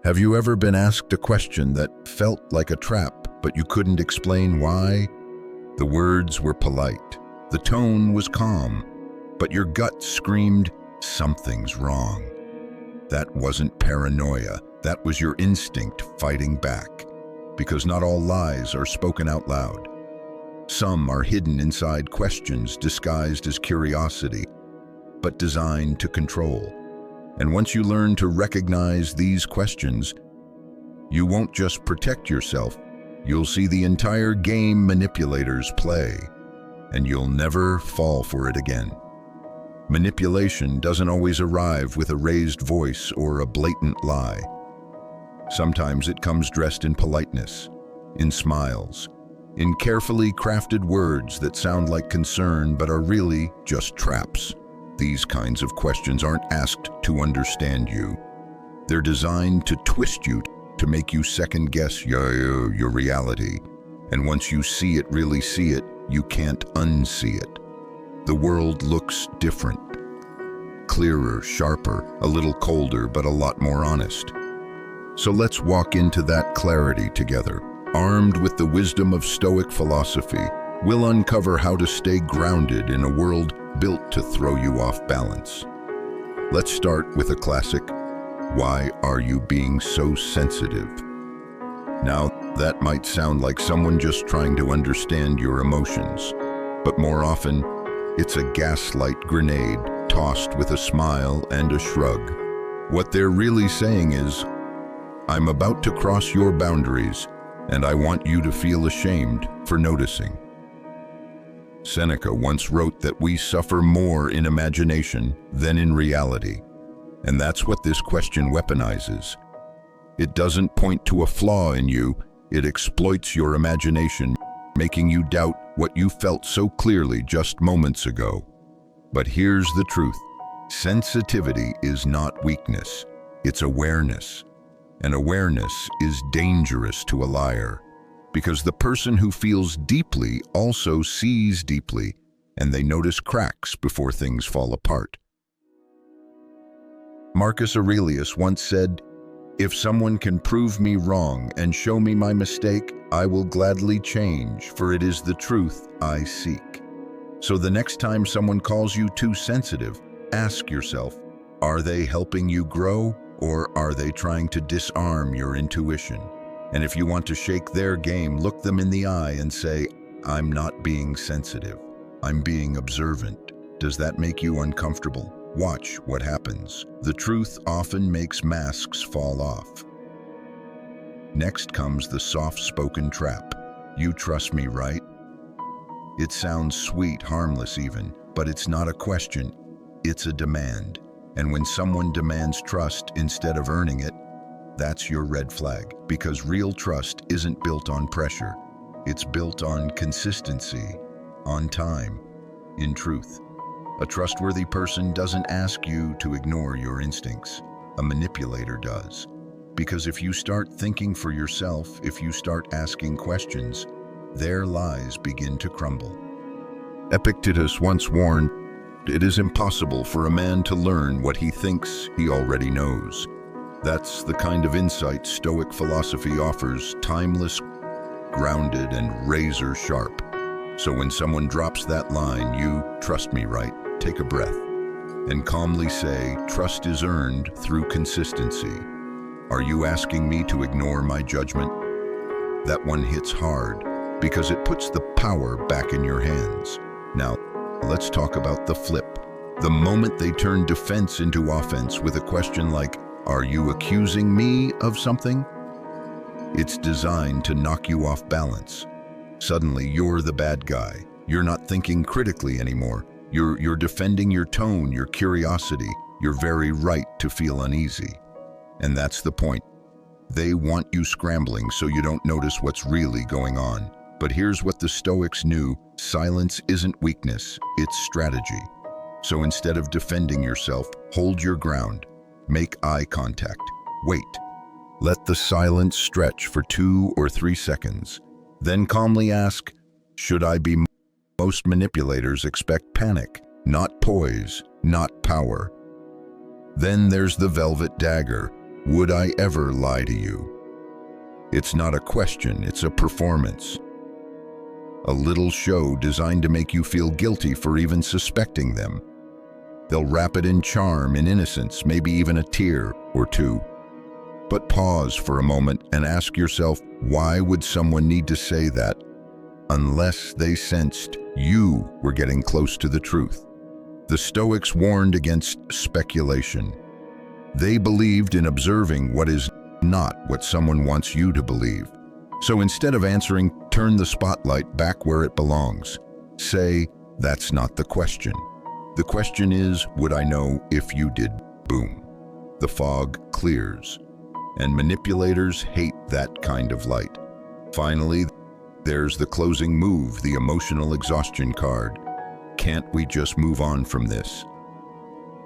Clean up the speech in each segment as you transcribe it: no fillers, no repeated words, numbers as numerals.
Have you ever been asked a question that felt like a trap, but you couldn't explain why? The words were polite, the tone was calm, but your gut screamed, something's wrong. That wasn't paranoia, that was your instinct fighting back. Because not all lies are spoken out loud. Some are hidden inside questions disguised as curiosity, but designed to control. And once you learn to recognize these questions, you won't just protect yourself, you'll see the entire game manipulators play, and you'll never fall for it again. Manipulation doesn't always arrive with a raised voice or a blatant lie. Sometimes it comes dressed in politeness, in smiles, in carefully crafted words that sound like concern but are really just traps. These kinds of questions aren't asked to understand you. They're designed to twist you, to make you second-guess your reality. And once you really see it, you can't unsee it. The world looks different. Clearer, sharper, a little colder, but a lot more honest. So let's walk into that clarity together. Armed with the wisdom of Stoic philosophy, we'll uncover how to stay grounded in a world built to throw you off balance. Let's start with a classic. Why are you being so sensitive? Now, that might sound like someone just trying to understand your emotions, but more often, it's a gaslight grenade tossed with a smile and a shrug. What they're really saying is, I'm about to cross your boundaries, and I want you to feel ashamed for noticing. Seneca once wrote that we suffer more in imagination than in reality, and that's what this question weaponizes. It doesn't point to a flaw in you, it exploits your imagination, making you doubt what you felt so clearly just moments ago. But here's the truth. Sensitivity is not weakness, it's awareness. And awareness is dangerous to a liar, because the person who feels deeply also sees deeply, and they notice cracks before things fall apart. Marcus Aurelius once said, "If someone can prove me wrong and show me my mistake, I will gladly change, for it is the truth I seek." So the next time someone calls you too sensitive, ask yourself, are they helping you grow, or are they trying to disarm your intuition? And if you want to shake their game, look them in the eye and say, I'm not being sensitive, I'm being observant. Does that make you uncomfortable? Watch what happens. The truth often makes masks fall off. Next comes the soft-spoken trap. You trust me, right? It sounds sweet, harmless even, but it's not a question, it's a demand. And when someone demands trust instead of earning it, that's your red flag, because real trust isn't built on pressure. It's built on consistency, on time, in truth. A trustworthy person doesn't ask you to ignore your instincts. A manipulator does. Because if you start thinking for yourself, if you start asking questions, their lies begin to crumble. Epictetus once warned, it is impossible for a man to learn what he thinks he already knows. That's the kind of insight Stoic philosophy offers, timeless, grounded, and razor sharp. So when someone drops that line, you trust me, right? Take a breath and calmly say, trust is earned through consistency. Are you asking me to ignore my judgment? That one hits hard because it puts the power back in your hands. Now, let's talk about the flip. The moment they turn defense into offense with a question like, are you accusing me of something? It's designed to knock you off balance. Suddenly, you're the bad guy. You're not thinking critically anymore. You're defending your tone, your curiosity, your very right to feel uneasy. And that's the point. They want you scrambling so you don't notice what's really going on. But here's what the Stoics knew. Silence isn't weakness, it's strategy. So instead of defending yourself, hold your ground. Make eye contact. Wait. Let the silence stretch for 2 or 3 seconds. Then calmly ask, should I be? Most manipulators expect panic, not poise, not power. Then there's the velvet dagger. would I ever lie to you? It's not a question, it's a performance. A little show designed to make you feel guilty for even suspecting them. They'll wrap it in charm, in innocence, maybe even a tear or two. But pause for a moment and ask yourself, why would someone need to say that unless they sensed you were getting close to the truth? The Stoics warned against speculation. They believed in observing what is not what someone wants you to believe. So instead of answering, turn the spotlight back where it belongs. Say, that's not the question. The question is, would I know if you did? Boom. The fog clears. And manipulators hate that kind of light. Finally, there's the closing move, the emotional exhaustion card. Can't we just move on from this?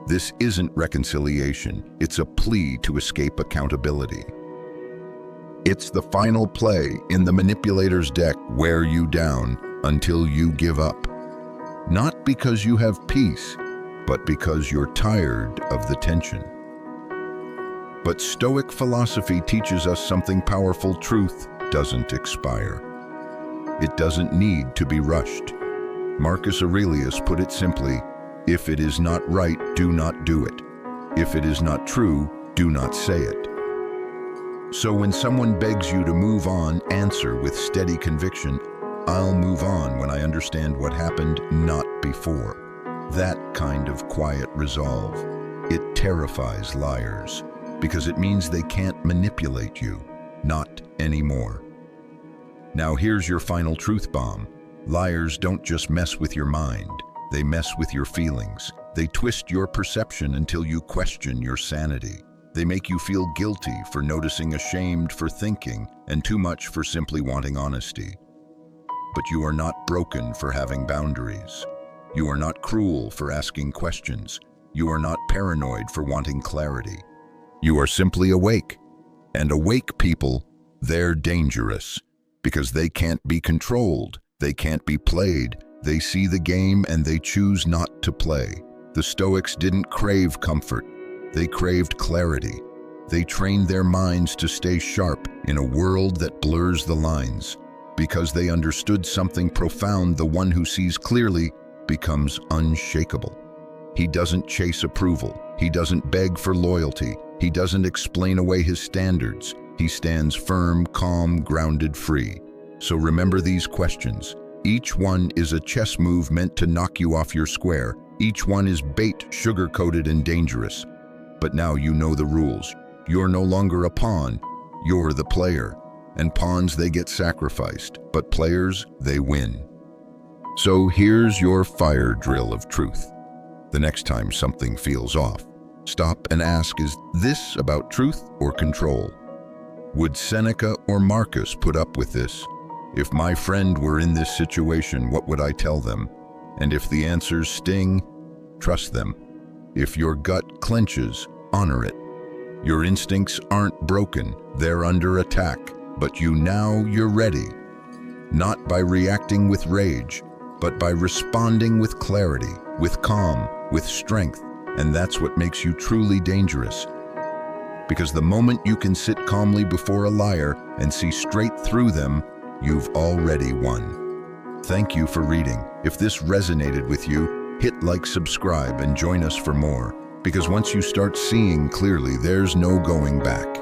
This isn't reconciliation, it's a plea to escape accountability. It's the final play in the manipulator's deck, wear you down until you give up. Not because you have peace, but because you're tired of the tension. But Stoic philosophy teaches us something powerful. Truth doesn't expire. It doesn't need to be rushed. Marcus Aurelius put it simply, if it is not right, do not do it. If it is not true, do not say it. So when someone begs you to move on, answer with steady conviction, I'll move on when I understand what happened, not before. That kind of quiet resolve, it terrifies liars, because it means they can't manipulate you, not anymore. Now here's your final truth bomb. Liars don't just mess with your mind, they mess with your feelings. They twist your perception until you question your sanity. They make you feel guilty for noticing, ashamed for thinking, and too much for simply wanting honesty. But you are not broken for having boundaries. You are not cruel for asking questions. You are not paranoid for wanting clarity. You are simply awake. And awake people, they're dangerous because they can't be controlled. They can't be played. They see the game and they choose not to play. The Stoics didn't crave comfort. They craved clarity. They trained their minds to stay sharp in a world that blurs the lines. Because they understood something profound, the one who sees clearly becomes unshakable. He doesn't chase approval. He doesn't beg for loyalty. He doesn't explain away his standards. He stands firm, calm, grounded, free. So remember these questions. Each one is a chess move meant to knock you off your square. Each one is bait, sugar-coated and dangerous. But now you know the rules. You're no longer a pawn. You're the player. And pawns, they get sacrificed. But players, they win. So here's your fire drill of truth. The next time something feels off, stop and ask, is this about truth or control? Would Seneca or Marcus put up with this? If my friend were in this situation, what would I tell them? And if the answers sting, trust them. If your gut clenches, honor it. Your instincts aren't broken, they're under attack, but you're ready. Not by reacting with rage, but by responding with clarity, with calm, with strength, and that's what makes you truly dangerous. Because the moment you can sit calmly before a liar and see straight through them, you've already won. Thank you for reading. If this resonated with you, hit like, subscribe, and join us for more. Because once you start seeing clearly, there's no going back.